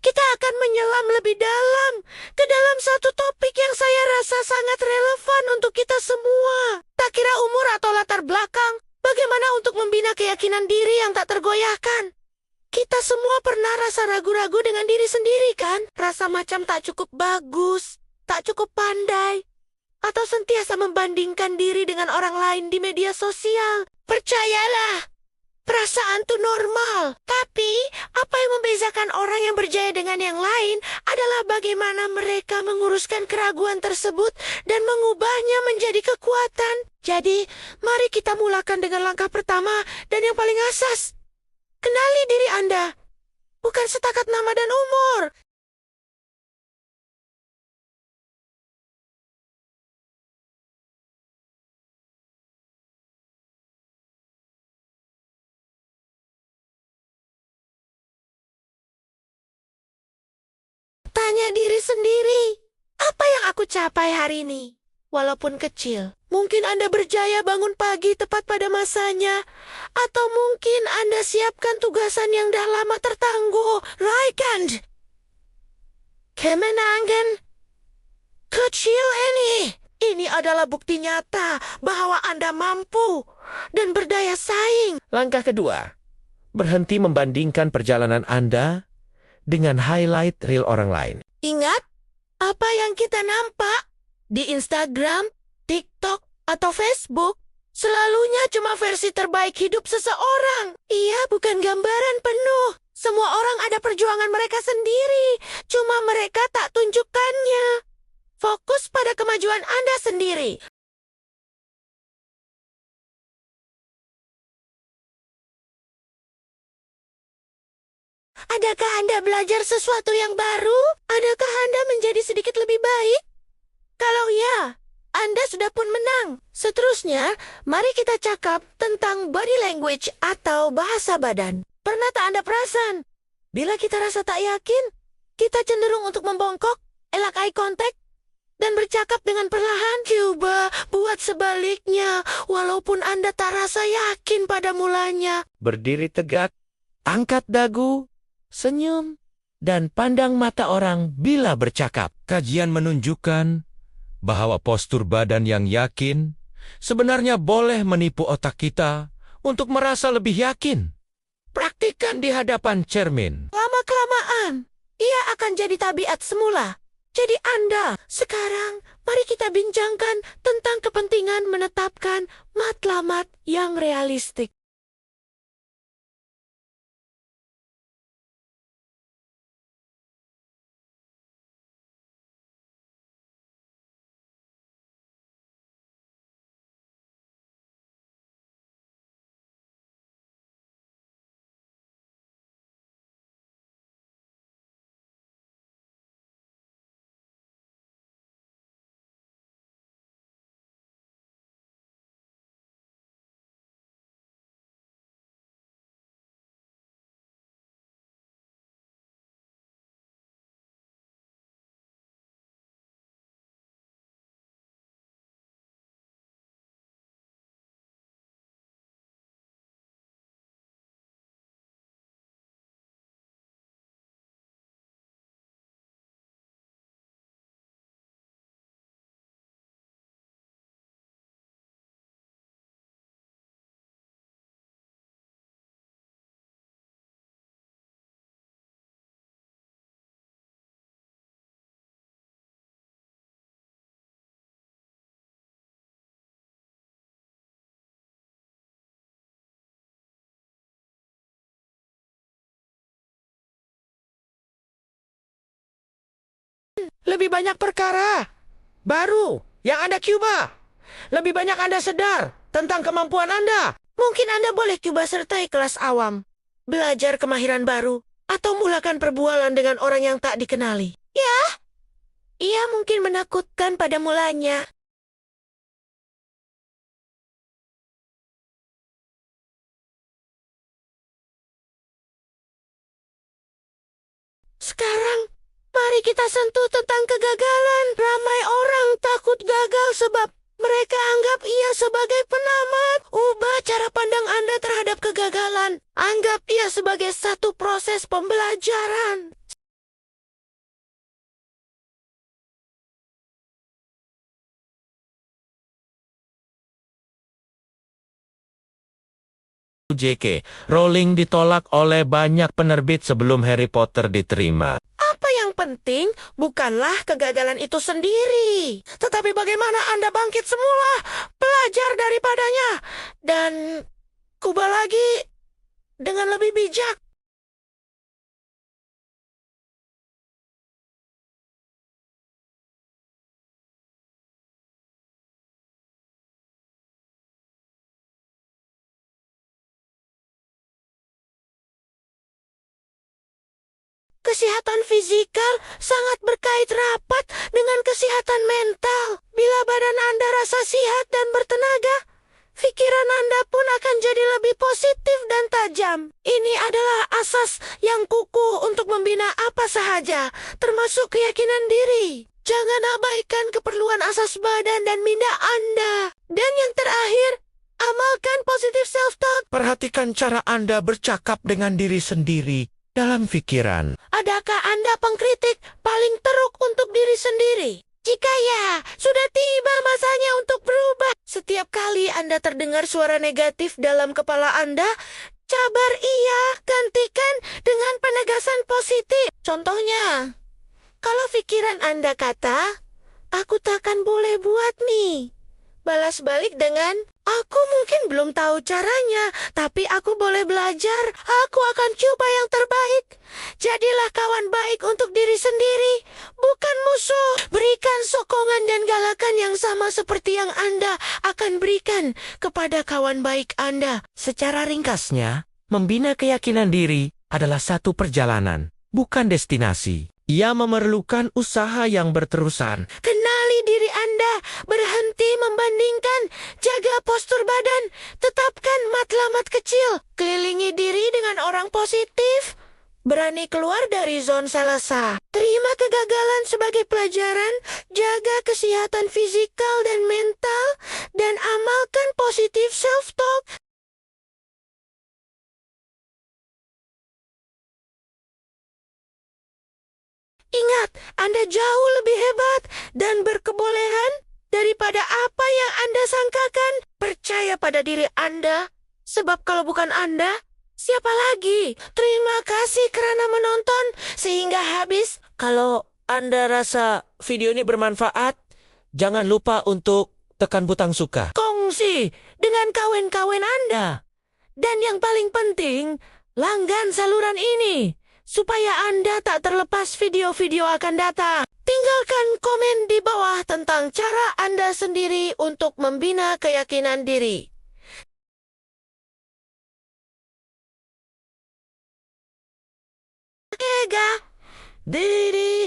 kita akan menyelam lebih dalam ke dalam satu topik yang saya rasa sangat relevan untuk kita semua. Tak kira umur atau latar belakang, bagaimana untuk membina keyakinan diri yang tak tergoyahkan? Kita semua pernah rasa ragu-ragu dengan diri sendiri, kan? Rasa macam tak cukup bagus, tak cukup pandai, atau sentiasa membandingkan diri dengan orang lain di media sosial. Percayalah, perasaan itu normal. Tapi, apa yang membedakan orang yang berjaya dengan yang lain adalah bagaimana mereka menguruskan keraguan tersebut dan mengubahnya menjadi kekuatan. Jadi, mari kita mulakan dengan langkah pertama dan yang paling asas. Kenali diri Anda, bukan setakat nama dan umur. Tanya diri sendiri, apa yang aku capai hari ini? Walaupun kecil, mungkin Anda berjaya bangun pagi tepat pada masanya, atau mungkin Anda siapkan tugasan yang dah lama tertangguh. Raikand, kemenangan kecil ini adalah bukti nyata bahwa Anda mampu dan berdaya saing. Langkah kedua, berhenti membandingkan perjalanan Anda dengan highlight reel orang lain. Ingat, apa yang kita nampak di Instagram, TikTok, atau Facebook selalunya cuma versi terbaik hidup seseorang. Ia bukan gambaran penuh. Semua orang ada perjuangan mereka sendiri, cuma mereka tak tunjukkannya. Fokus pada kemajuan Anda sendiri. Adakah Anda belajar sesuatu yang baru? Adakah Anda menjadi sedikit lebih baik? Kalau ya, Anda sudah pun menang. Seterusnya, mari kita cakap tentang body language atau bahasa badan. Pernah tak Anda perasan? Bila kita rasa tak yakin, kita cenderung untuk membongkok, elak eye contact, dan bercakap dengan perlahan. Coba buat sebaliknya, walaupun Anda tak rasa yakin pada mulanya. Berdiri tegak, angkat dagu, senyum, dan pandang mata orang bila bercakap. Kajian menunjukkan bahwa postur badan yang yakin sebenarnya boleh menipu otak kita untuk merasa lebih yakin. Praktikkan di hadapan cermin. Lama-kelamaan, ia akan jadi tabiat semula. Jadi Anda, sekarang mari kita bincangkan tentang kepentingan menetapkan matlamat yang realistik. Lebih banyak perkara baru yang Anda coba. Lebih banyak Anda sadar tentang kemampuan Anda. Mungkin Anda boleh coba sertai kelas awam, belajar kemahiran baru, atau mulakan perbualan dengan orang yang tak dikenali. Ya, ia mungkin menakutkan pada mulanya. Sekarang, mari kita sentuh tentang kegagalan. Ramai orang takut gagal sebab mereka anggap ia sebagai penamat. Ubah cara pandang Anda terhadap kegagalan. Anggap ia sebagai satu proses pembelajaran. JK. Rowling ditolak oleh banyak penerbit sebelum Harry Potter diterima. Apa yang penting bukanlah kegagalan itu sendiri, tetapi bagaimana Anda bangkit semula, belajar daripadanya, dan kubah lagi dengan lebih bijak. Kesehatan fisikal sangat berkait rapat dengan kesehatan mental. Bila badan Anda rasa sehat dan bertenaga, pikiran Anda pun akan jadi lebih positif dan tajam. Ini adalah asas yang kukuh untuk membina apa sahaja, termasuk keyakinan diri. Jangan abaikan keperluan asas badan dan minda Anda. Dan yang terakhir, amalkan positive self-talk. Perhatikan cara Anda bercakap dengan diri sendiri dalam pikiran. Adakah Anda pengkritik paling teruk untuk diri sendiri? Jika ya, sudah tiba masanya untuk berubah. Setiap kali Anda terdengar suara negatif dalam kepala Anda, cabar ia, gantikan dengan penegasan positif. Contohnya, kalau pikiran Anda kata, aku takkan boleh buat nih. Balas balik dengan, aku mungkin belum tahu caranya, tapi aku boleh belajar. Aku akan coba yang terbaik. Jadilah kawan baik untuk diri sendiri, bukan musuh. Berikan sokongan dan galakan yang sama seperti yang Anda akan berikan kepada kawan baik Anda. Secara ringkasnya, membina keyakinan diri adalah satu perjalanan, bukan destinasi. Ia memerlukan usaha yang berterusan. Kenali diri Anda, berhenti membandingkan, jaga postur badan, tetapkan matlamat kecil, kelilingi diri dengan orang positif, berani keluar dari zona selesa. Terima kegagalan sebagai pelajaran, jaga kesehatan fisikal dan mental, dan amalkan positive self-talk. Ingat, Anda jauh lebih hebat dan berkebolehan daripada apa yang Anda sangkakan. Percaya pada diri Anda, sebab kalau bukan Anda, siapa lagi? Terima kasih karena menonton sehingga habis. Kalau Anda rasa video ini bermanfaat, jangan lupa untuk tekan butang suka. Kongsi dengan kawan-kawan Anda. Dan yang paling penting, langgan saluran ini supaya Anda tak terlepas video-video akan datang. Tinggalkan komen di bawah tentang cara Anda sendiri untuk membina keyakinan diri. Ega, diri.